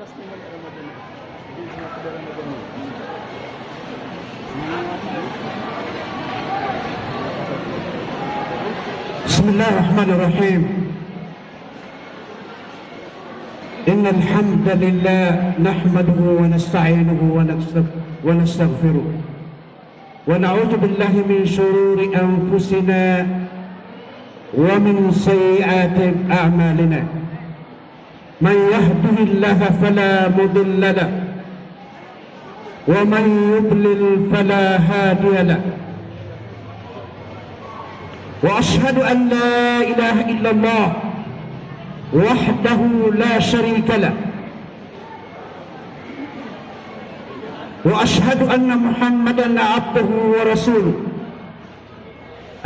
Bismillahirrahmanirrahim. Innal hamdalillah nahmaduhu wa nasta'inuhu wa nastaghfiruh. Wa na'udzu billahi min shururi anfusina wa min sayyiati a'malina. Man yahdihillahu fala mudilla lahu wa man yudlil fala hadiya lahu. وأشهد أن لا إله إلا الله وحده لا شريك له وأشهد أن محمدا عبده ورسوله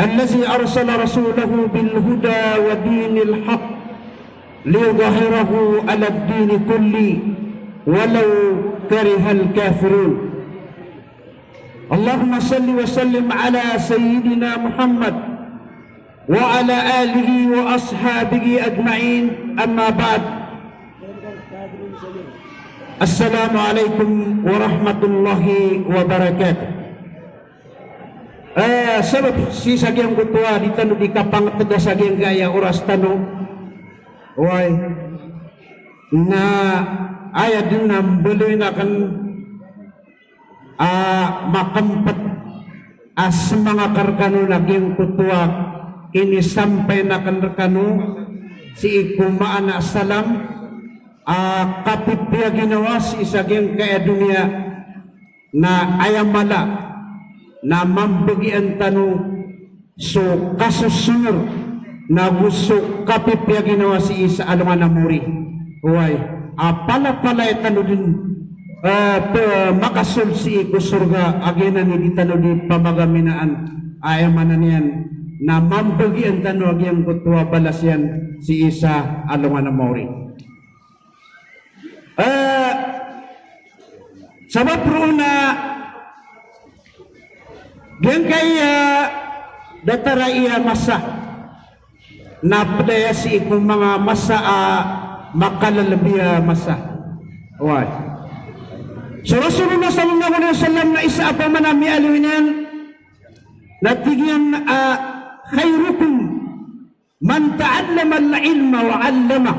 الذي أرسل رسوله بالهدى ودين الحق ليظهره على الدين كله ولو كره الكافرون. اللهم صل وسلم على سيدنا محمد وعلى آله وأصحابه أجمعين. أما بعد. السلام عليكم ورحمة الله وبركاته. Sebab si sagyang kutua di tanu di kapang tada sagyang gaya oras tanu way na ayat din na beloy na kan makampat as mga karkano nagyang kutua ini sampai na kanrekano si ikumaan na salam kapit ginawa si isaging kaya dunia na ayamala na mambagian tanu so kasusunor na gusto kapit ginawa si isa alungan na muri huway pala tanu din makasul si iku surga aginan ni tanu di pamagaminaan ayamanan yan na mambagian tanong yang kutua balas yan si Isa alungan na Mori. Sabab runa gen kaya datara iya masa na padaya si ikong mga masa makalalabiya masa. Why? So Rasulullah sallallahu alaihi wasallam na isa apa manami aluinan natigyan khairukum man ta'allama al-ilma wa 'allama.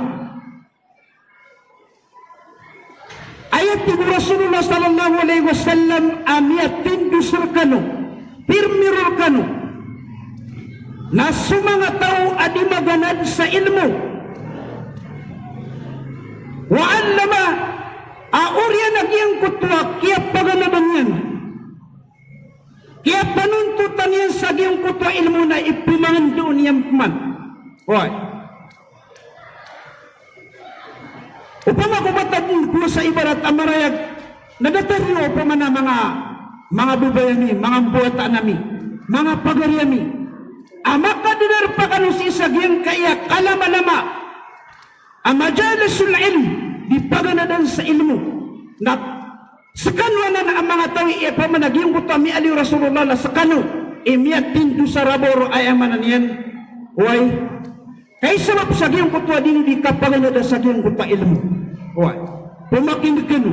Ayat ni Rasulullah sallallahu alaihi wasallam amiyatin dusurkano pirmirurkano na sumanga tao adi maganad sa ilmu wa 'allama aurya nagyang kutwa kaya paganaban yan. Kaya panuntutan yan sa giyong kutwa ilmu na ipimangan doon yan man. Why? Upama kumatag ko sa ibarat amarayag, nadataryo upama na mga bubayami, mga buwata nami, mga pagaryami. Amakadinar pa kanu si isa giyang kaya kalamalama. Amajalisul ilm, di paganadan sa ilmu. Na sekanwa na ang mga tao ipamanaging kutami ali Rasulullah na sekanu imiyatin do sa rabor ayamanan yan. Why? Kay sabab sa giyong kutwa din di kapaganada sa giyong kutwa ilmu. Why? Pumakindikin.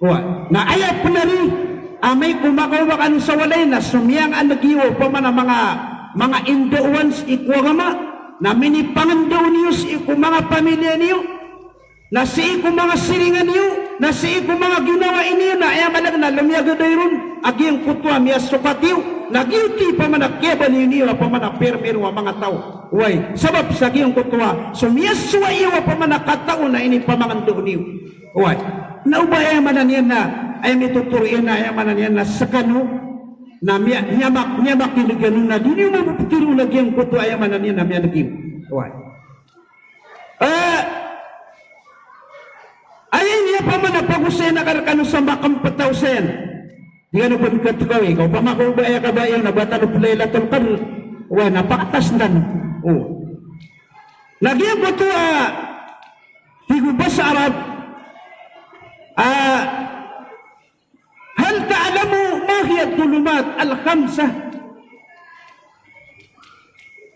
Why? Na ayat penari amay kumakawa kanu sa walay na sumiyang ang nagiwo pa man mga Indo-ones ikwagama na minipangandaw niyo si iku mga pamilya niyo na si iku mga siringan niyo na si iku mga ginawa iniyo na ayamalag na lumiyagadayrun aging kutwa miya sukatiw na giuti pa man akeba niyo pa man permir wa mga tao. Why? Sabab sa giyong kutwa sumiyaswa iyo pa man katao na ini pamangandaw niyo. Why? Naubay ayamanan yan na ay mituturuin na ayamanan yan na sakano na nyamak kinigano na di niyo mapuputiro na giyong kutwa ayamanan yan na miya naging. Why? Ayan niya pa man napag-usay na karakano sa makampataw sen. Di ano pa nagkatukaw ikaw pa makubaya ka ba yung nabatalo Laylatul Qadr. Why? Napakatas na. Lagi ang buto higuba sa Arab hal ta'alamu ma hiya dhulumat al-khamsah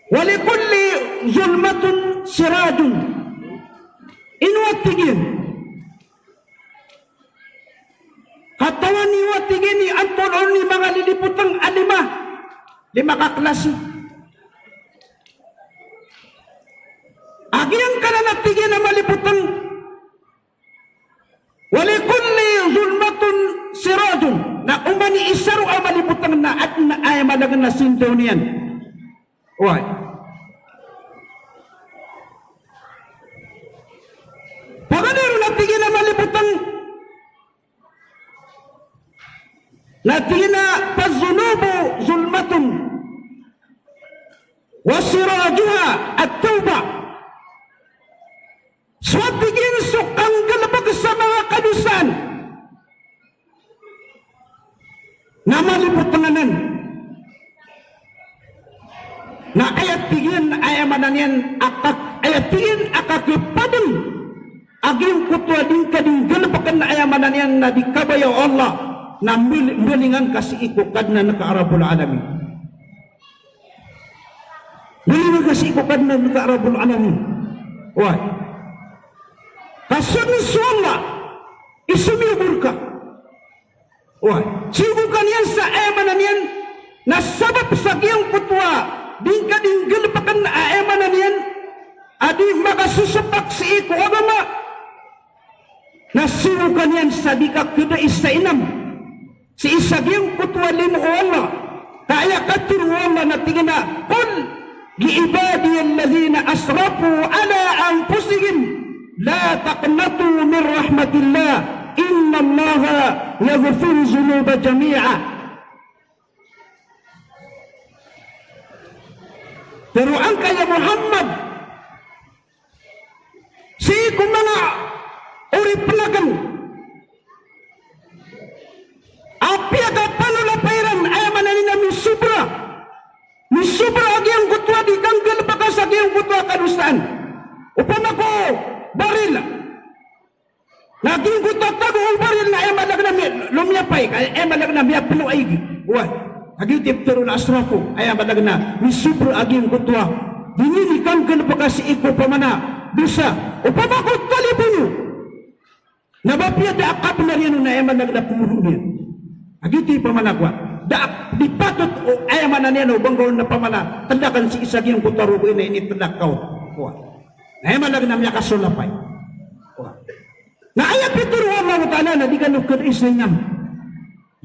wa likulli zulmatun sirajun in watigin. Katawan ni watigin ni Anton ni mga liliputang lima kaklase. Agian ka na natigin na maliputang walikulli zulmatun sirajun na umani isaru ang maliputang na at na ay malagang na sindaw niyan. Why? Paganero natigin na maliputang natigin na pazunubu zulmatun wasirajuha at tawba. Swatigin sukang galabag sa mga kadusan na maliputanganan na ayat tigin ayamanan yan ayat tigin akakipadang aging kutwa din kading galabagan na ayamanan yan na dikabayaw Allah na milingan kasi ikukad na naka-Arabul Alamin. Milingan kasi ikukad na naka-Arabul Alamin. Why? Kasunod sa Allah, isumibur ka. Why? Sigukan yan sa ayamanan yan na sabab sa giyang kutwa din kading galabagan na ayamanan yan adi makasusupak si iko agama na sigukan yan sa di ka kada isa inam si isa giyang kutwa limo Allah kaya katiro Allah na tingin na kul giibadi allazina asrafu ala anfusihim la taqnatu min rahmatillah inna allaha yaghfiru dhunuba jami'a. Pero ang kaya Muhammad si kumanga uripalagan api aga panulapairan ay mananina misubra agi ang kutwa di ganggal bakas agi ang kutwa kadustaan upama ko baril naging kutwa tago ang baril na ay malag na lumiyapay ay malag na miyapno ay buwan agi tiptero na asrafo ay malag na misubra agi ang kutwa dinini ganggal bakas iko pamana bisa upama ko talibino nabapya da akap na rin na ay malag na pumulo niya agiti pamanagwa da dipatot o ay mananeno banggaw na pamana tandakan si isa giyang kutarugo na ini tandakaw kuha na ay malag na miya kasulapay kuha na ayat pituro Allah ta'ala na di kanukad isayam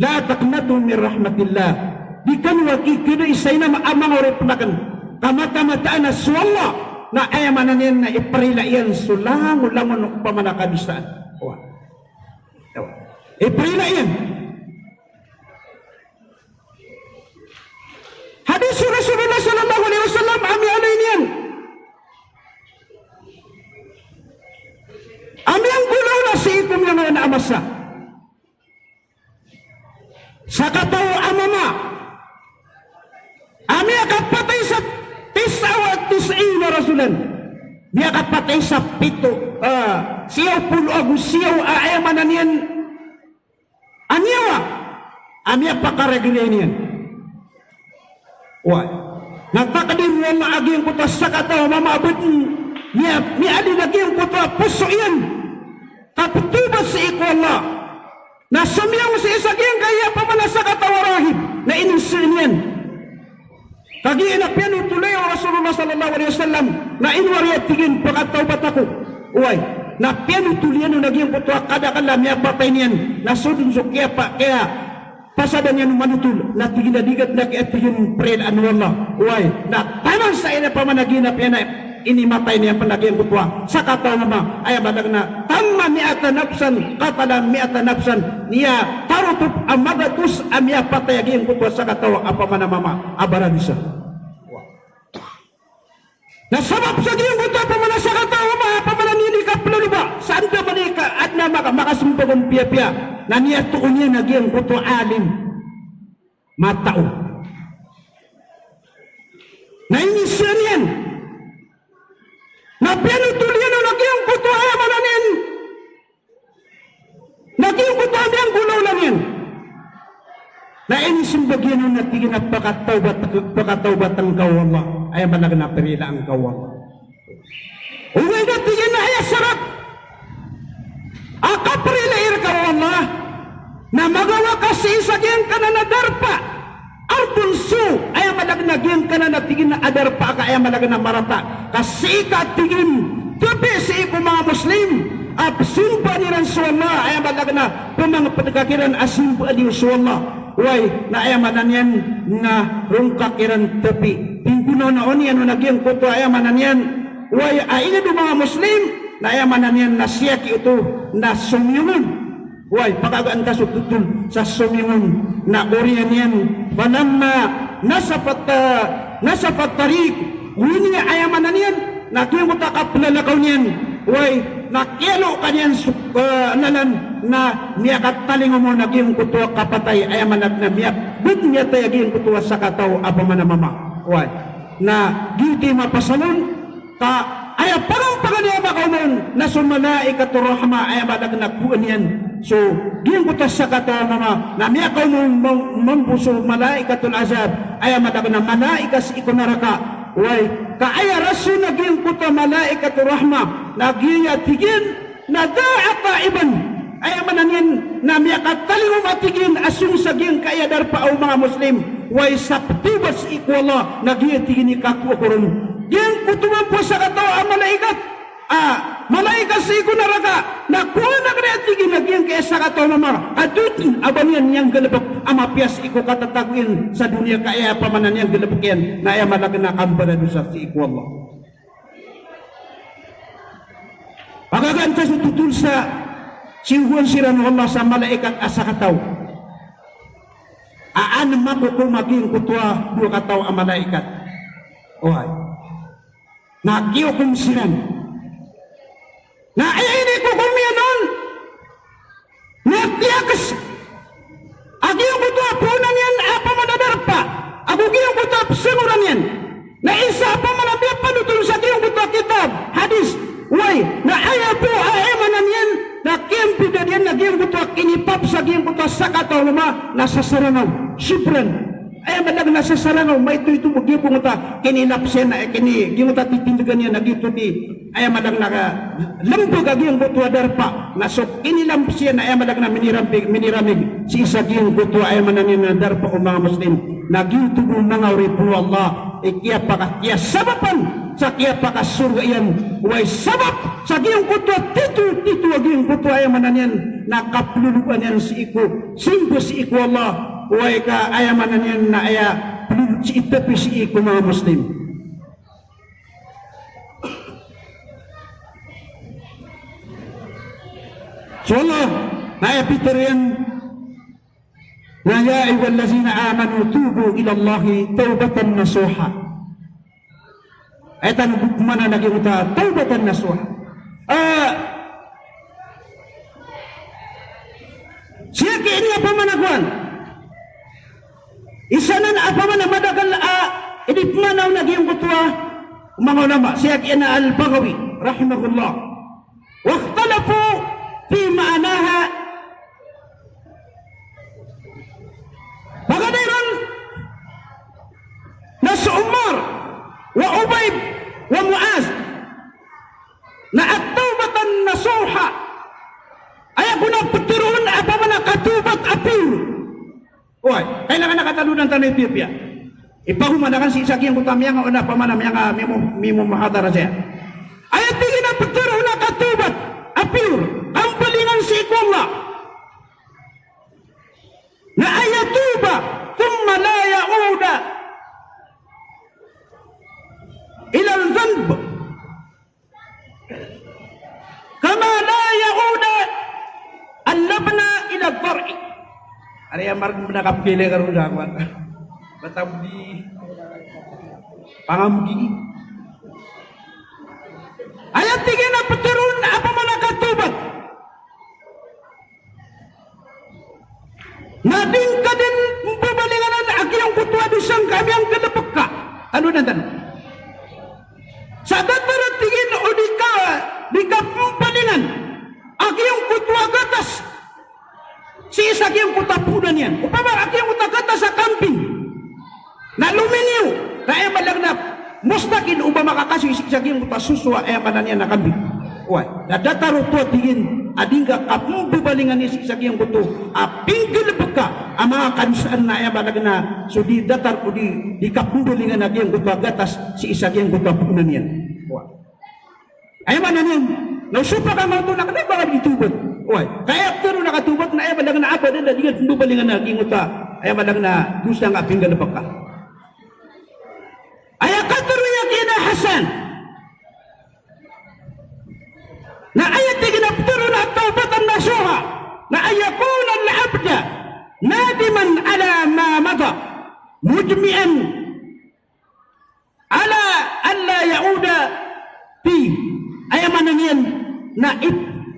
la taqnatu min rahmatillah di kanwaki kada isayam amang orip nakan kamata-mataan na suwalla na ay mananen na iparila iyan sulangon-langon pamana kabisaan kuha iparila iyan. Hadis Rasulullah sallallahu alaihi wasallam ami alainian. Ami ang gulaw na si ikum yang na amasa. Sa kataw amama. Ami akapatay sa 99 na rasulan. Dia akapatay sa 7 siyaw pulo agus siyaw ayamanan niyan. Anyawa. Ami apakaregulanian. Wah, nagpakadim yan na agi ang kutwa sa kataw, mamabot ni adi lagi ang kutwa, puso yan. Kapitubat sa iko Allah, na sumiyang sa isaging kaya pamana sa katawarahib, na inusin yan. Kagiin na pinutulay ang Rasulullah sallallahu alaihi wasallam, na inwariyat tigin pagkatawbat ako. Uway, na pinutulian ang naging kutwa, kada kalam niya patay niyan, na sudun so kaya pasadan yan manutul na tigiladigat na kiatigin prel anu Allah uway na tanang sa ina pamanaginap yan na inimatay niya panagyan kutwa sa kataw nama ay badag na tamma mi'ata nafsan katalan mi'ata nafsan niya tarutup amagatus amya patay aging kutwa sa kataw apamana mama abaran isa na sabab sa giyong kutwa pamana sa kataw mama apamana nilikap luluba saan ka manika at na makasumpagon piya-piya na niya tuon niya naging kuto alim matao na inisyan yan na pinutulian na naging kuto ayamanan naging kuto amiyang gulaw lang yan na inisyan bagyan na natigin at pakatawbat ang kawala ayamanan na perila ang kawala uwi natigin na ay sarap si isagyan ka na nadarpa ardun su ay malagnagyan ka na natigin na adarpa ka ay malagna marata kasi ka tigin tabi si ipo mga Muslim simba ni Rasulullah ay malagna pumang pagkakiran asimba ni Rasulullah way na ay mananyan na rungkakiran tabi tingkuno na oni ano nagyang kuto ay mananyan way ay ina mga Muslim na ay mananyan na siya ki ito na sumyungon way pagagaan ka sututun sa sumyungon na oriyan yan falamma nasafat tarik yun nga ay mananyan nagyang mutakaplalakaw niyan way nakialo kanyan nalan na miyakat talingo mo nagyang kutuwa kapatay ay manag na miyak but niya tayo nagyang kutuwa sa kataw apa manamama way na giti mapasalon ta ay parang niya makauman na sumalaikat rahma ay manag nakuan yan so giyang kutuwa sa kataw mama na miyakaw mo mambuso malaikatul azab ay manag na malaikas ikunaraka way kaaya raso naging kuta malaikat rahma nagiya tigin na da'a kaiban ay mananyan na miyakat talingong atigin asung saging kaaya darpa o mga Muslim way saptibas ikwala nagiya tigin ikaku akurun yung kutuman po sa katawa ang malaikat sa iku naraga na kuha na kaya tigin nagyang kaya sa katawa mama adutin abanyan niyang galabak amapias iku katataguin sa dunia kaya pamanan niyang galabak yan na ay malaki na kambara doon si iku Allah pagagaan sa tutul sa sihuan siran Allah sa malaikat asa kataw aan makukumaging kutwa dua kataw ang malaikat ohay nagiyokum siran na ay ini kukumya nun nagtiyakas agiyong kutwa punan yan apa manadarpa agugiyong kutwa psunguran yan na isa pa manabiyang panutulong sa agiyong kutwa kitab hadis way na ayaw po ayamanan yan na kiyempida yan na agiyong kutwa kinipap sa agiyong kutwa sa kataw lama nasa saranaw sipran ay madag nasa saranaw may ito bugi po nga kinilap siya na kini gimuta titindigan niya nagito di ay madag naka lambog agiyong kutwa darpa na so kinilamp siya na ay madag na miniramig si isa agiyong kutwa ay mananin na darpa o mga Muslim nagito po mga uripo Allah ikiya pakakiya sabapan sa kiya pakasurga yan way sabab sa agiyong kutwa titu agiyong kutwa ay mananin na kapluluan yan si iku simpo si iku Allah way ka ayamanan yan na aya si itapi si iku mga Muslim so Allah na aya Peter yan na ya ayyuhallazina amanu tubu ila Allahi taubatan nasuha ay tanong mana naging uta taubatan nasuha siya kini apa managuan isa na apa man madagal edit manaw naging kutwa mga ulama siya kina al-Baghawi rahimahullah wa ikhtalafu fi ma'anaha bagadiran nas Umar wa Ubayb wa Muaz na at-taubatan nasuha ay kuna petirun apa man katubat apil oy kailangan nakatalunan tanay Ethiopia ipahumanakan si Isaki yang kutamya nga una pamanam yang mimo mahadara siya ay tingin na petirun na katubat apil ang palingan si Allah na ayatuba thumma la yauda ila al-dhanb kama la yauda al-labna ila al-dhar'i ada yang marang menakapile karon jaman batam di pangamgi ayat tingin na petirun apa manakatubat nading kadin pabalinganan agiyang kutwa dusang kami ang kadapaka ano nandan sa dataran tingin o di ka palingan agiyang kutwa gatas si isa agiyang kutapunan yan upama agiyang kutagata sa camping na luminiw na ay malagnap mustakin uba makakasyo si isa agiyang kutasuswa ay manan yan na camping na dataro to tingin adingga kapung bebalingan ni si isagiyang buto apinggil beka ang mga kanusaan na ayabalag na so di datar ko di kapung bebalingan na giyang buto gatas si isagiyang buto punan yan. Ayaman na yan nausupa ka mga ito nakatay ditubot. Kaya pero nakatubot na ayabalag na apa din na di kapung bebalingan na giyang buto ayabalag na dusa nga apinggil beka ayakaturo yung kina Hasan na ayat ginapturo na taubatan nasuha na ayakuna al-abda nadiman ala ma mada mujmi'an ala alla yauda fi ayaman yan na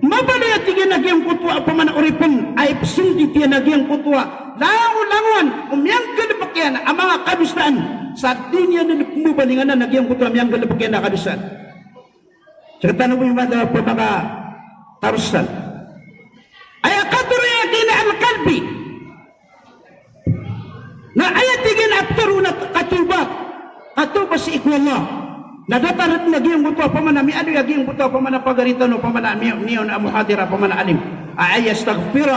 mabalaya tigin nagyang kutwa pamana uripon ay psindi tiyan nagyang kutwa languan umyang kalipakyan ang mga kabistaan sa dinya na mubalingan na nagyang kutwa umyang kalipakyan na kabistaan. Cerita Nabi Muhammad pemaka tarusan. Ayat katuri kina al-kalbi. Na ayat tigin aptaru na katubat. Katubat si ikwallah. Na datarat na giyang buto pamana mi adu giyang buto pamana pagaritan o pamana miyon amuhadira pamana alim. Ayastaghfira.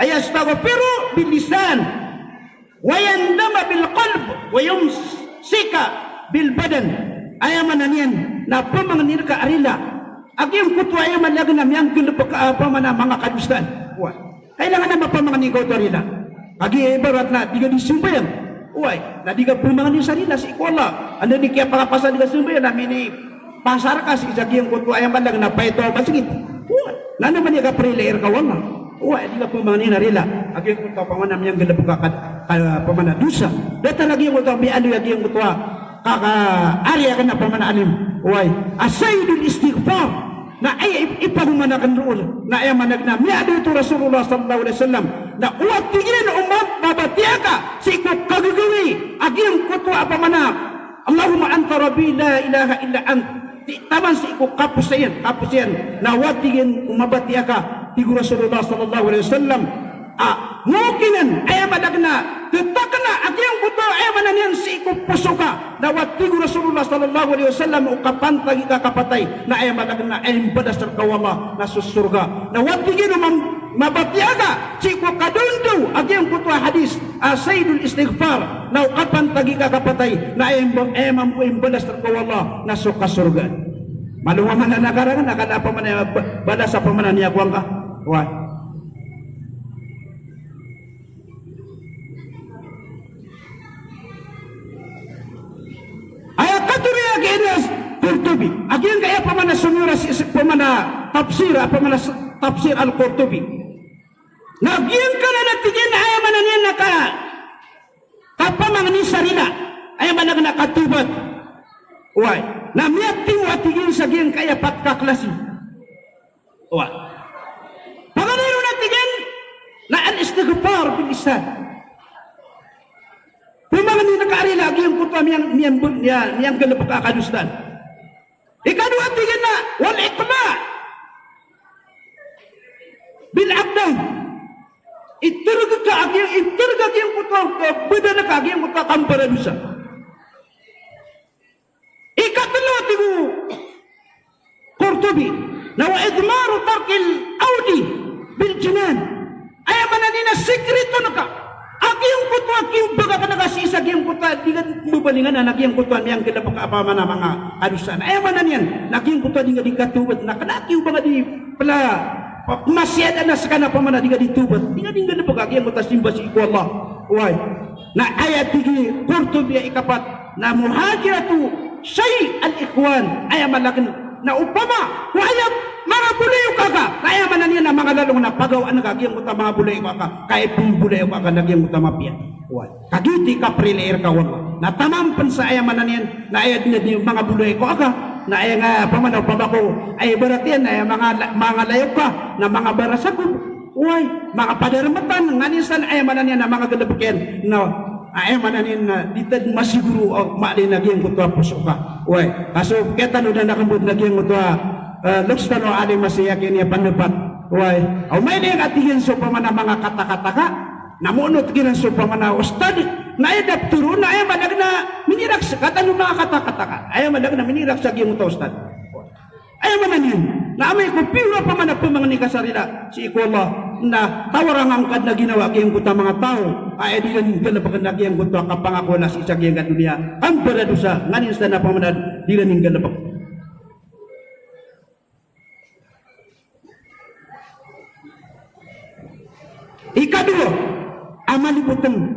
Ayastaghfiru bil lisan. Wa yandama bil qalb wa yumsika bil badan. Ayaman niyan na pamanganir ka arila agim kutwa ayaman lagi na miyang gilupag pamana mga kadustan kailangan na mapamanganin ko ito arila agi ibarat na di ka disumbayan na di ka pamanganin sa arila si ikuala ano di kaya pangapasa di ka sumbayan namin ni pasar ka si isagiyang kutwa ayaman lagi na paito masigit na naman niya ka prelayer ka wala di ka pamanganin arila agim kutwa pamana miyang gilupag pamana dusa data lagi yung kutwa may ano agim kutwa area ka na pamanaalim asaydul istighfar na ay ipahumanakan roon na ay managna miyado ito Rasulullah sallallahu alaihi wasallam na uwag tigilin umat babatiya ka sa ikot kagagawi aging kutwa pamana Allahumma anta rabbi la ilaha illa ant taman sa ikot kapusayan na uwag tigilin umabatiya ka tigo Rasulullah sallallahu alaihi wasallam mukinan ay managna tetakna aging kutwa ay mananian si ikot pusuka na watigo Rasulullah sallallahu alaihi wasallam ukapantagi ka kapatay na ay malagna ay badas terkawala na susurga na watigin mabatiaga si ikot kadundu aging kutwa hadis asaydul istighfar na ukapantagi ka kapatay na ay mampu badas terkawala na sukasurga maluwaman na nagarangan nakada pa man badas sa pamanan niya kuwang ka Qurtubi aging kaya pamana sumura pamana tafsir al-Qurtubi nagyan ka na natigin na ayaman na niya kapamang ni sarila ayaman na nakatubat na miyati mo atigin sa giyang kaya patkaklasi panganino natigin na al-istighfar bilisan pamang ni nakaarila aging kutwa miyang galapag akadustan ikadua tigin na wal iqla bil abdan itirga aging kutwa beda na aging kutwa kampara dusa ikatlo tigu Qurtubi na wa idmaru tarkil audi bil jinan ay mananina sekreto naka aging kutwa kimbaga ka nakasisa aging kutwa di ka mubalingan na aging kutwa niyang kinapakapaman na mga adusan ay manan yan aging kutwa di ka dikatubat na kanakiw ba nga di pala masyada na sa kana pamana di ka ditubat di ka di ka napag aging kutwa simba si iku Allah na ayat tigi Qurtubi ikapat na muhajiratu syai al-ikhwan ay malakin na upama wayap mga bulayo kaka kaya manan yan na mga lalong na pagawaan kagiyang kuta mga bulayo kaka kaya bulayo kaka nagyang kuta mapyan kagiti ka prelayer ka wala na tamampan sa ayaman na yan na ayad na di mga bulayo kaka na ay nga pamanaw pabako ay barat yan ay mga layok ka na mga barasakop mga padarmatan nganisan ayaman na yan na mga galabukyan na ayaman na yan na ditad masiguro o maalin nagyang kuta puso ka kaso kita no na nakambut nagyang kuta Luxtan o aling masiyakin niya panupat may niyang atingin so pa man mga katakataka namunot ginan so pa man ustad na edap turo na ay madag na minirak sa katano mga katakataka ay madag na minirak sa giyong ustad Ayaw man niyan. Na amay ko pira pa man ako mga ni kasarila. Si iko Allah na tawarang angkad na ginawa kayong kuta mga tao. Ay di lang ka na pagkanagiyang kuta kapangako na si isa kayang dunia. Ang paradusa nganin sa na pamanad di lang ka na pag. Ikadua, amalibutan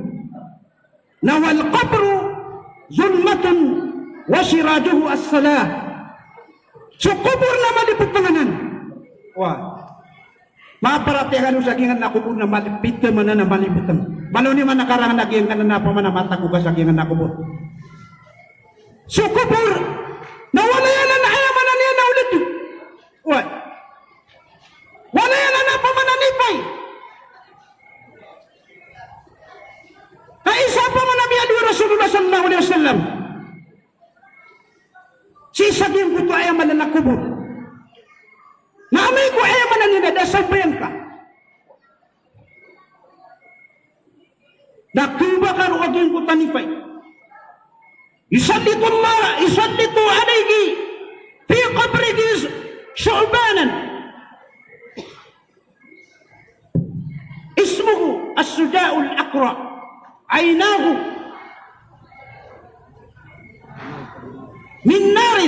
na wal qabru zulmatun wa sirajuhu as-salah. So kubur na malibutanganan. Wah. Maparatihan sa gingan na kubur na malipit ka man na malibutan. Malo ni man nakarangan na gingan na pa man na matago ka sa gingan na kubur. So kubur na wala yan na ayaman na niya na ulit. Wah. Wala yan na pamananipay. Kaisa pa man nabi Ali Rasulullah sallallahu alaihi wasallam. Si saging kuto ay man na kubur. Na amay ko ay man na dasabayan ka. Nakuba ka ro aging ko tanipay. Isallitu Allah, isallitu alayhi fi qabrihi syu'banan. Ismuhu as-suda'ul aqra. عيناه من نار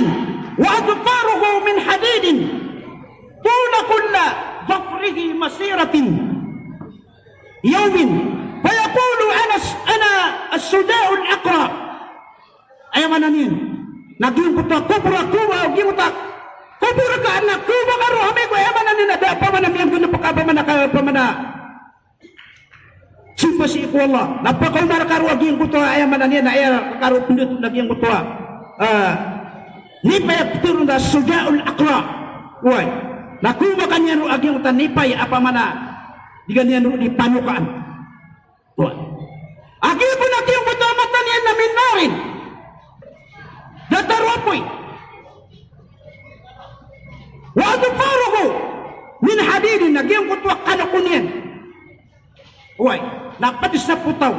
وأظفاره من حديد طول كل ظفره مسيرة يوم فيقول أنا السوداء الأقرع أي منانين نجيم كتا كبرى كوبا وجيم كتا كبرى كأنك كوبا كارو هميكو أي منانين ada apa mana yang guna apa mana Simba si iku Allah. Napakaw marakaru aging kutua ayam mana niya na ayam karu pundut aging kutua. Nipay apturun da sujaul aqra. Uy. Nakuma kanya ru aging utan nipay apa mana. Digan niya ru dipanukaan. Uy. Aging pun aging kutua mata niya na minarin. Dataropoy. Wa adfaruhu min hadidin aging kutua kanakunian. Uy. Napadis na putaw.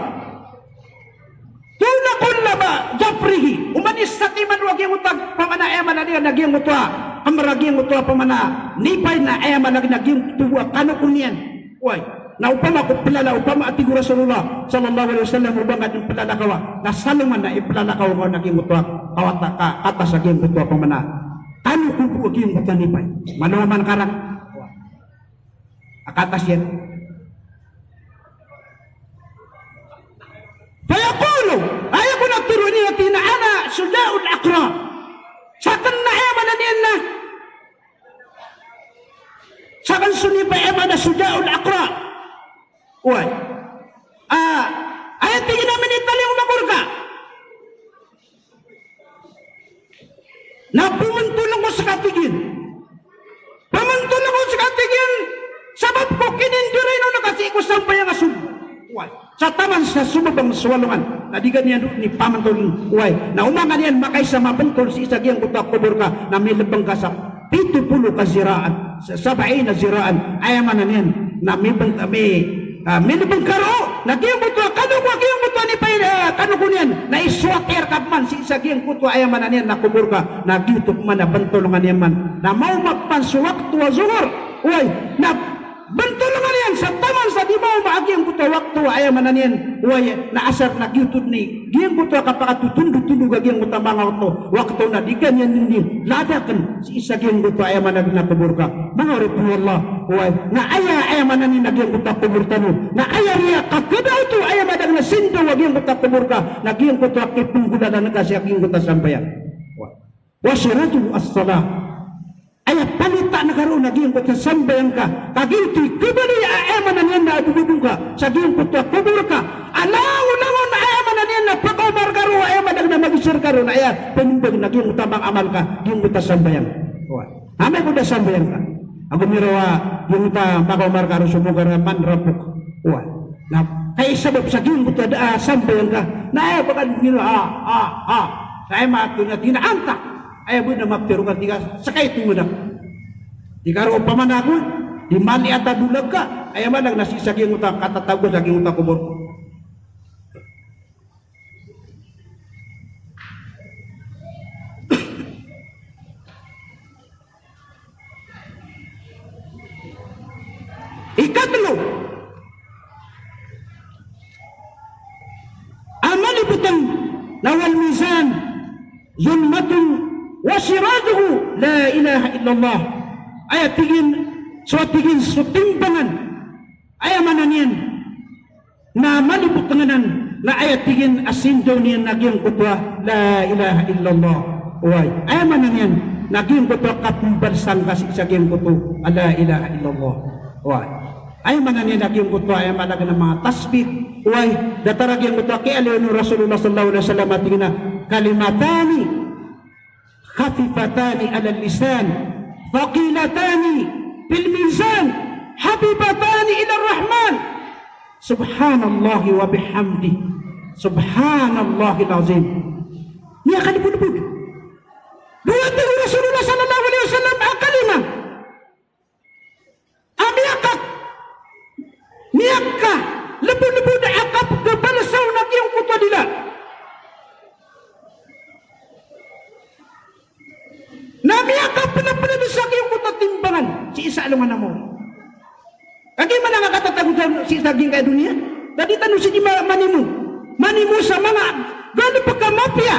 Tuna kullaba jafrihi. Umanis sa timan wag yung utag pamana eman na niya nagyang utwa. Kamaraging utwa pamana. Nipay na eman na nagyang tuwa. Kano kunyan? Uy. Na upama ko pilala upama ati Rasulullah sallallahu alaihi wasallam ubangat yung pilala kawa. Nasaluman na ipilala kawa mo nagyang utwa. Kawata ka atas nagyang utwa pamana. Kano kupo yung utwa nipay? Maluman karang. Akatas yan. Fayaqulu ayaw ko nagturo niya tina ana sudaul aqra sakan na eman na niyan na sakan suni pa eman na sudaul aqra uy ayaw tingin namin itali umakurka na pumantulong ko sa katigin pamantulong ko sa katigin sabab ko kinindirin o nakasi ko sampay ang asub uy sa taman sa sumabang swalungan nadigan niya ni pamantol uway na umangan yan makay sa mabentol si isa giyang kutak kubur ka na may lebang ka sa 70 ka ziraan sa 70 na ziraan ayaman na niyan na may lebang karo na giyang kutak kano ko giyang kutak ni pay kano ko niyan na iswater ka man si isa giyang kutak ayaman na niyan na kubur ka na giutok man na bentolungan niyan man na mau magpansuwak tuwa zuhur uway na bentulungan yan sa taman sa di mau maagiyang kuto waktu ayaw mananian uwaya na asar na gyutod ni giyang kuto kapakatutundu-tundu gagiyang kuto mga waktu na di ganyan hindi ladakan si isa giyang kuto ayaw managin na kubur ka mga oripun Allah uway na ayaw mananin na giyang kuto kubur tanu na ayaw niya kakadaw to ayaw madag na sindo giyang kuto kubur ka na giyang kuto akipunggulan na nagkasya giyang kuto sampayan wasiratu as-salah ayat palita na karoon naging ko sa sambayan ka kaginti kubali ayaman na niyan na abububong ka sa giyong kuto kubur ka alaw-law na ayaman na niyan na pakomar karoon ayaman na mag-isir karoon ayat penumbang naging utamang amal ka giyong kuto sambayan amay ko na sambayan ka ako mirawa yung uta pakomar karoon sumugar na manrapok na kaya sabab sa giyong kuto sambayan ka na ayaw bagan mirawa sa ayaw mato na tinaanta ayaw mo na maptirukan tiga sakay tungo na di karo paman ako di mali ata dulag ka ayaw man lang nasisag yung utang katatawgo sa yung utang kubor Ikatlo, amalibutan nawal mizan zulmatun wa sirajuhu la ilaha illallah. Ayat tigin sutimbangan ayat mana niyan na malibut tenganan na ayat tigin asindo niyan nagyang kutwa la ilaha illallah. Uy, ayat mana niyan nagyang kutwa kapumbalsan kasi isagyang kutu la ilaha illallah. Uy, ayat mana niyan nagyang kutwa ayat malaga ng mga tasbih. Uy, dataragyang kutwa kaya aliyon Rasulullah sallallahu alaihi wasallam tingin na kalimatani khafifatani ala lisan faqilatani fil mizan habibatani ila rahman subhanallahi wa bihamdi subhanallahil azim. Niya kalibud-bud duwatang Rasulullah sallallahu alaihi wasallam akalima amiyakak niyakka lebud-lebud akap kebalasaw na kiyong kutwa dila namiyakap pina-pina sa kiyong kutwa timbangan si isa alungan na mo. Kagi man ang katatagutan si saging kay dunia. Dadi tanong si manimu sa mga gano pagkamapya.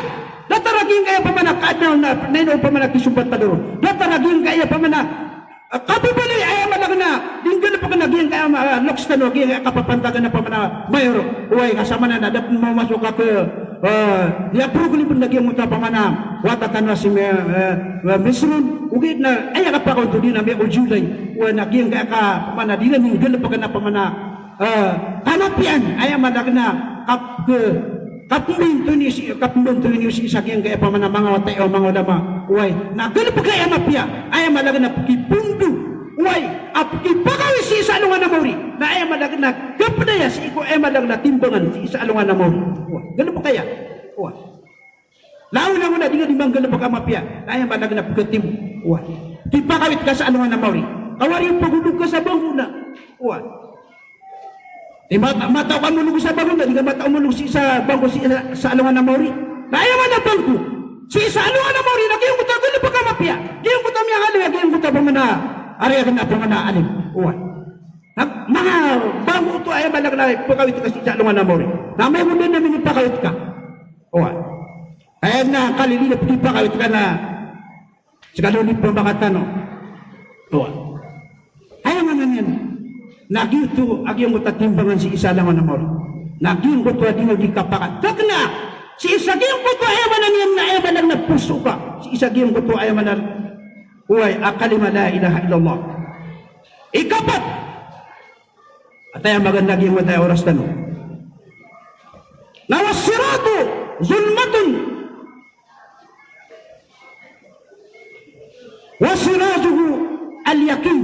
Dataraging kaya pamanak adlaw na naino pamanak kisumbat tadoro. Dataraging kaya pamanak kapibali ay malang na dinggal pa kanaging kaya loks kano gi kapapantagan na pamana mayor. Uy kasama na dapat mo masuk ka dia progli pun lagi muta pamana watatan si misrun ugit na ay ka pa ko to din na may ujulay wa naging ka pamana dina ninggal pa kana pamana kanapian ay madagna kapminto ni si sagyang kaya pamana mga watay o mga ulama uy nagal pa kaya mapya ay madagna kipundu uy apki pagawi si isa alungan na mauri na ay madagna kapdaya si iko ay madagna timbangan si isa alungan na mauri uy gano pa kaya uy laon na muna di nga dimanggal pa kamapya na ay madagna pagkatim uy di pagawit ka sa alungan na mauri kawari yung pagudog ka sa bangko na uy di mata ka mulog sa bangko na di ka mata umulog si isa bangko si sa alungan na mauri na ay man na bangko si isa alungan na mauri na kayong kuta gano pa kamapya kayong kuta miya halaga kayong kuta pa mana ari akan apa mana alim uwan mga bago ito ay malag na pagkawit ka sa alungan na mori na may mundo na minipakawit ka uwan kaya na kalilina pagkipakawit ka na sikalunip pa makatano uwan ayaw nga yan nagito agyong mutatimbangan si isa alungan na mori nagyong kuto at yung kapakat tak na si isa gyong kuto ayaw manan yan na ayaw manan na puso ka si isa gyong kuto ayaw manan uy akalima la ilaha illallah. Ikapat at ay magandang yung matay oras na no nawasiratu zulmatun wasirajuhu al-yakin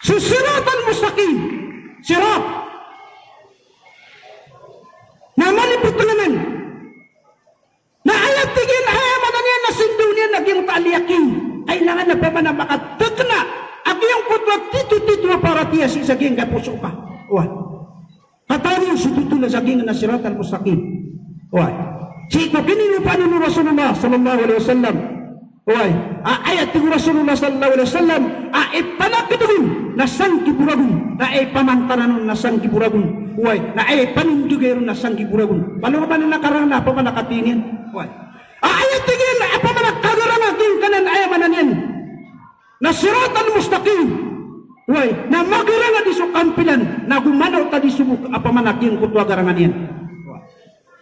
susiratan mustaqim sirat na malipot naman na ayat tigil ayaman niya na sindunian naging taaliyakin kailangan na pa man na makatagna ang iyong kutwag tito para tiya si saging kapuso ka uwan katani yung sututo na saging na sirat al-mustaqim uwan si ito kinilupan ni Rasulullah sallallahu alaihi wasallam uwan ayat ni Rasulullah sallallahu alaihi wasallam ipanakidun na sangkiburagun na pamantanan na sangkiburagun uwan na panindugero na sangkiburagun paluman na nakarana pa man nakatinin uwan ayat tigil apa man kagarang aking kanan ayamanan yan na siratan mustaqim way na magarang di so kampilan na gumanaw ta di subuk apa man aking kutwa garangan yan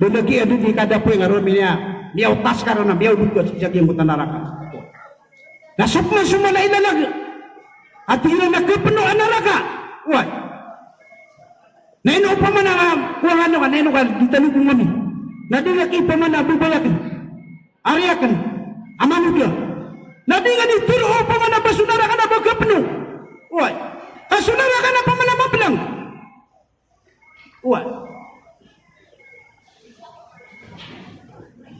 doon lagi adu di kada po yung aron niya utas karon na miyaw dugod sa aking kutan naraka na sukma sumala ilalag at tingnan na kapunuan naraka way naino pa man kuha ano ka naino ka ditanong kong mami na di laki pa man nabubayakin ariakan amanu dia nadi nga ni tiro pa man na basunara ka na bagapno uy kasunara ka na pa man na mablang uy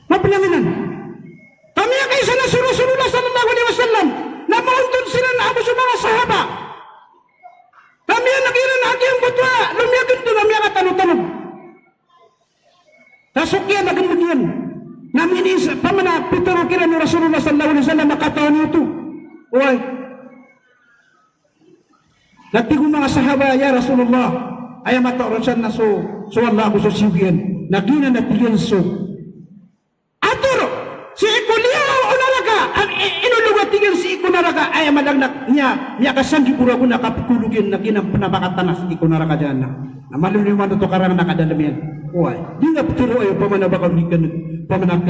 mablanginan kami ang kaisa na Rasulullah sallallahu alaihi wasallam na mauntun sila na abo sa mga sahaba kami ang nagiran na ang butwa lumiyagan doon kami ang katanong-tanong tasukyan na ganyan namin isa pamana pituro kira ni Rasulullah sallallahu alaihi wasallam makataon ito uy Natigo mga sahaba, ya Rasulullah, ay mataurosan na so Allah ko so siyugyan, nagina natigan so. Aturo, si ikuliyaw o naraga, ang inulugatigan si ikunaraga, ay malagnak niya kasanggi pura ko nakapikulugin, nagina panabakatanas ikunaraga dyan na. Namaluniman ito karang nakadalamian. Uy, di nga puturo ayo pamanabakal pamanak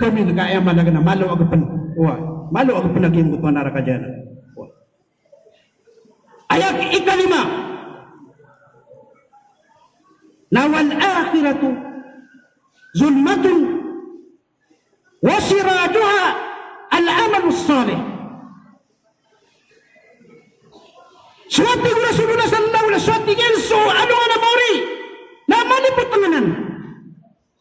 kami nagaya malaga na malo agapan. Uy, malo agapan naging kutuan naraga dyan. Ayat ikalima, na wal akhiratu zulmatun wa sirajuha al amal salih. Suwati ko Rasulullah sallallahu alaihi wasallam genso ano nga namori na malipot tanganan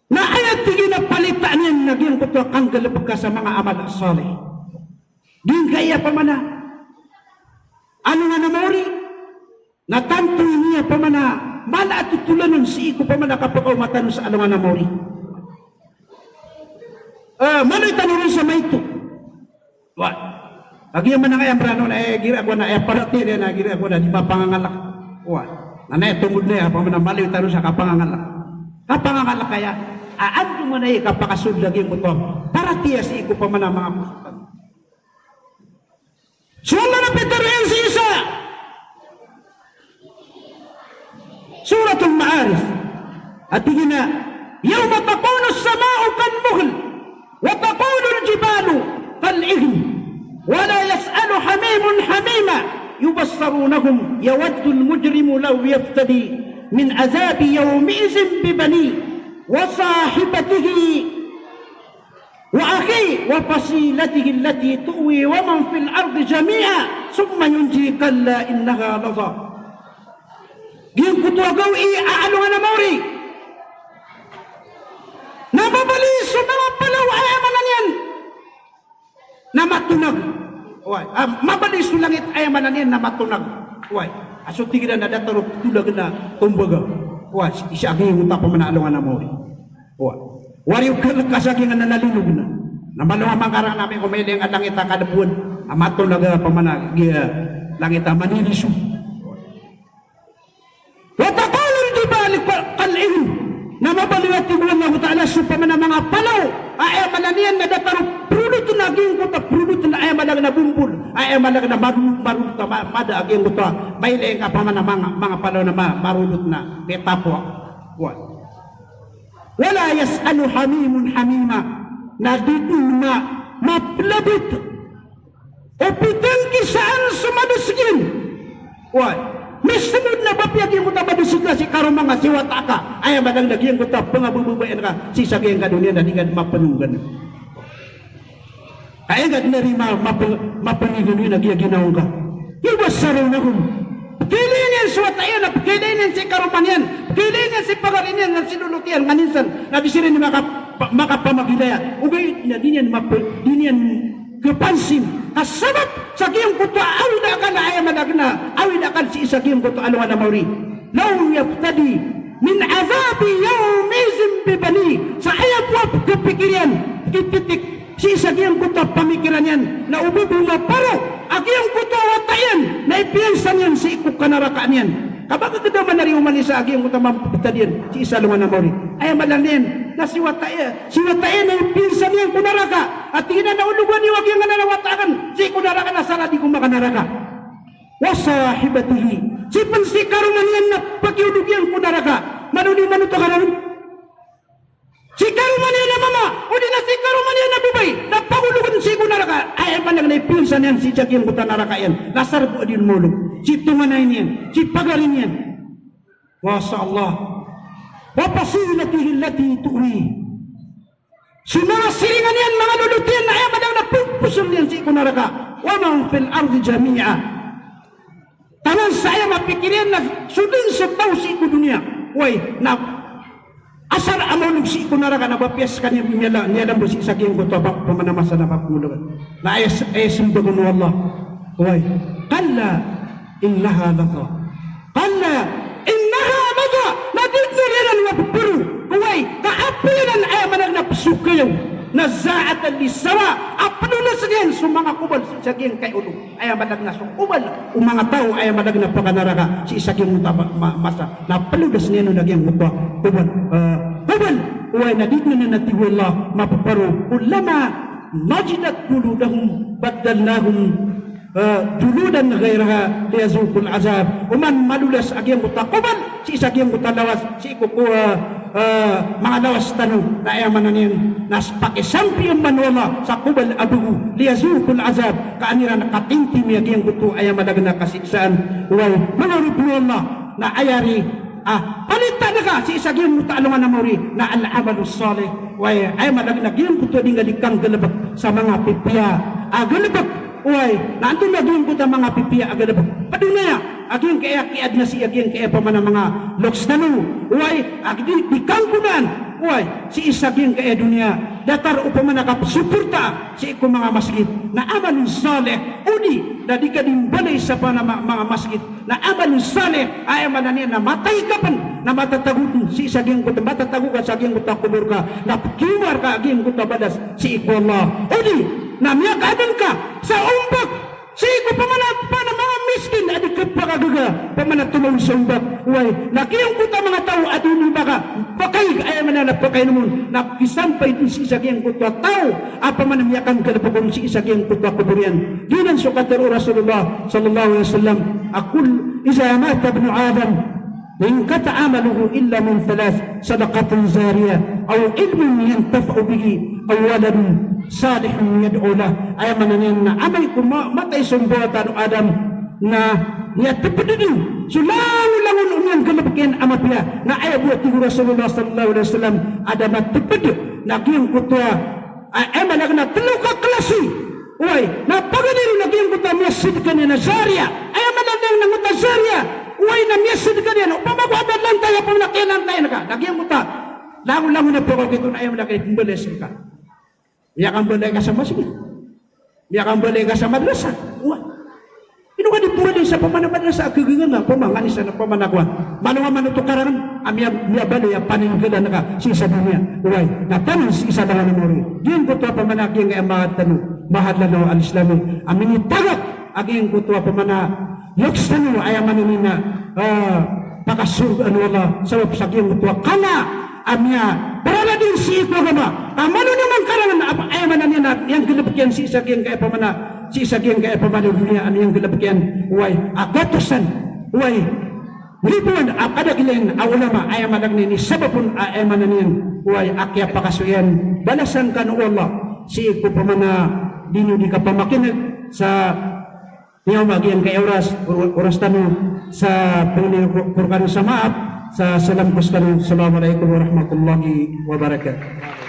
na ayat tigin na palitan yan naging kutuwa kang galapag ka sa mga amal salih. Din kaya pa mana ano nga namori na tanto niya pa mana mala at tutulanon si iko pa mana kapag umatan sa ano nga namori. Mano'y tanong sa maito. What? Agi man nga ambrano na gira ko na parati na gira ko na di mapangangalak. Wa. Nanay tungod na pa man maliw taro sa kapangangalak. Kapangangalak kaya aadto man ay kapakasud lagi mo to. Parati si iko pa man mga pusukan. Sura na Peter si Isa. Suratul Ma'arij. At tigina, yawma takunu as-sama'u kan-muhl wa takunu al-jibalu kal-ihl. ولا يسأل حميم حميما يبصرونهم يود المجرم لو يفتدي من عذاب يومئذ ببنيه وصاحبته وأخيه وفصيلته التي تؤوي ومن في الأرض جميعا ثم ينجي كلا إنها لظى جين كتوا قوي أعلو أنا موري نبابلي سنربلو أيامنا namatunag. Uy, mabalis ng langit ay mananian namatunag. Uy, aso tigil na datarok tulag na tumbaga. Uy, isa aging yung tapa manaalungan na mo. Uy, wari yung kasaging na nalilog na. Namalungan mangkarang namin kumiling ang langit ang kadabuan. Amatunag pamanag, langit ang maniliso. Watakalong di balik kalin na mabaliwat tiguan na ta'ala supaman ng mga palaw ay mananian na datarok prudut naging kota prudut na ay malag na bumbul ay malag na marunot na mada aging kota may leeng ka pa man mga palaw na marunot na petapwa wala yas'alu hamimun hamima na dito na maplabit o pitangki saan sumadusgin misunod na bapyagin ko na madusig na si karong mga siwata ka ay malang nagyang ko ta pangabububayan ka si sagayang kadunia na tingad mapanunggan ay agad na rin mapanunggan yun nagyaginaw ka iwasaraw na kung kilin yan siwata yan kilin yan si karoman yan kilin yan si pagarin yan na sinulutian maninsan na bisirin ni makapamagilaya ugay na din yan kepansin kasabab sa giyang kuto awid akan na ayaman agna awid akan si isa giyang kuto alungan na mauri law yaftadi min azabi yawmizim bibani sa ayap wap kepikirian kititik si isa giyang kuto pamikiran yan na ububong maparo agiyang kuto watayan na ipiyansan yan si ikuk kanarakaan yan kapag kada man nariuman isa agiyang kuto mampitadian si isa alungan na mauri ayaman lang yan na si wataya na ipiyansan yan kunaraka at tingnan na ulugan niyo wag yung nanawatakan si kunaraka na sala di kumakanaraka wasahibatihi si pansikaruman yan na pakiulugyan kunaraka manuni manuto karon si karuman yan na mama o di na si karuman yan na bubay na pangulugan si kunaraka ay manang na ipinsan yan si jagyang kutanaraka yan lasar po din mulog si tunganayin yan si pagarin yan wasa Allah wapasilatihi lati tuwi si mga siringan yan, mga lulutian na ayaman ang napupusul yan si kunaraka. Wamang fil ardi jami'a. Tanan sa ayaw mapikirin na sudin sa tao si dunia. Uy, na asar amulog si kunaraka na bapiyas kanya niyalam mo si isaging ko ito pamanamasa na papulugan. Na ayasim doon Allah. Uy, kalla innaha lata. Kalla innaha lata. Nadito rin ang mapapuro. Uy, kaapilan ay manag napasukayaw. nazaatan lisawa apno na sagyan so mga kubal sa sagyan kay ulo ay madag na so kubal mga tao ay madag na pakanaraka si sagyan masa na paludas niya no nagyang mutwa kubal kubal way na dito na natiwala mapaparo ulama najidat duludahum baddalnahum juludan ghairaha liyazuqul azab uman malulas agyang buta kubal si isagyang buta lawas si ikukuha mga lawas tanong na ayaman na niyan nas pakisampi ang manwala sa kubal abugu liyazuqul azab kaanira nakatinti mi agyang buto ayaman na kasiksaan wal mga rubwala na ayari palita na ka si isagyang buta alungan na mori na al-amalus salih way ayaman na agyang buto ding galikang galabak sa mga pipiya galabak uy, naanto naging ko ta mga pipiya agad ba? Padunaya, aging kaya kiad na si aging kaya pa man ang mga loks na no. Uy, aging bikang kunan. Uy, si isaging kaya dunia. Datar upaman nakapasuporta si iko mga masjid. Na amalun saleh, udi, na di ka din balay sa pa na mga masjid. Na amalun saleh, ay mananiya na matay ka pan, na matatagod si isaging ko, matatagod ka sa aging ko ta kubur ka, na kiwar ka aging ko ta badas si iko Allah. Udi, na miyakadan ka sa umbak si ko pamanat pa na mga miskin adikot pa kagaga pamanat tumawin sa umbak uy nakiyang kuta mga tao at hindi baka pakay ay mananap pakay naman nakisampay din si isagyang kuta tao pamanamiyakan ka na pagkong si isagyang kuta kuburian ginan sukatar o Rasulullah sallallahu alaihi wasallam akul iza mata ibn Adam إن قطع عمله إلا من ثلاث صدقة زارية أو علم ينتفع به أو ولد صالح يدعو له أي من عملكم ما تيسون بواتان آدم na niya tepedin sulang-ulangun umyan kelebkian amat dia na ayat buat tiga Rasulullah sallallahu alaihi wasallam ada mat teped na kiyang kutwa ay managna teluka klasi uy na pagadiru na kiyang kutwa masjid kanina Zaria ay managna nanguta Zaria uy na masjid kanina upama ko abad lang tayo pamnakilan tayo naka nagyang kutwa langun-langun na po kito na ay managna pembeles ka ya kan balay ka sa masjid ya kan balay ka sa madrasah uy ino ka di pwede sa pamanaman sa kagangan na pamangan isa na pamanagwa. Mano nga manutukaran, miya balo ya paninggalan na ka sa dunia. Uway, natanong si isa na nga namori. Diyan ko ito pamanagyan nga mga tanong, mahal na no al-Islami. Amin itagak, aging ko ito pamana, yoks tanong ay maninina, pakasurg ano wala, sabab sa aging ko ito, kana, amya, parala din si iko gama. Mano naman karangan, ay mananina, yang kilapikyan si isa aging kaya pamana, si saging kaya pamanaw dunia ano yung galabkian uway agatosan uway ribuan kada kilen ulama ay madagni ni sababun ay mananin uway akya pakasuyan balasan kan Allah si ko pamana dino di ka pamakinag sa niyaw magian kay oras tanu sa pagkurkan sa maap sa salam kustan assalamualaikum warahmatullahi wabarakatuh.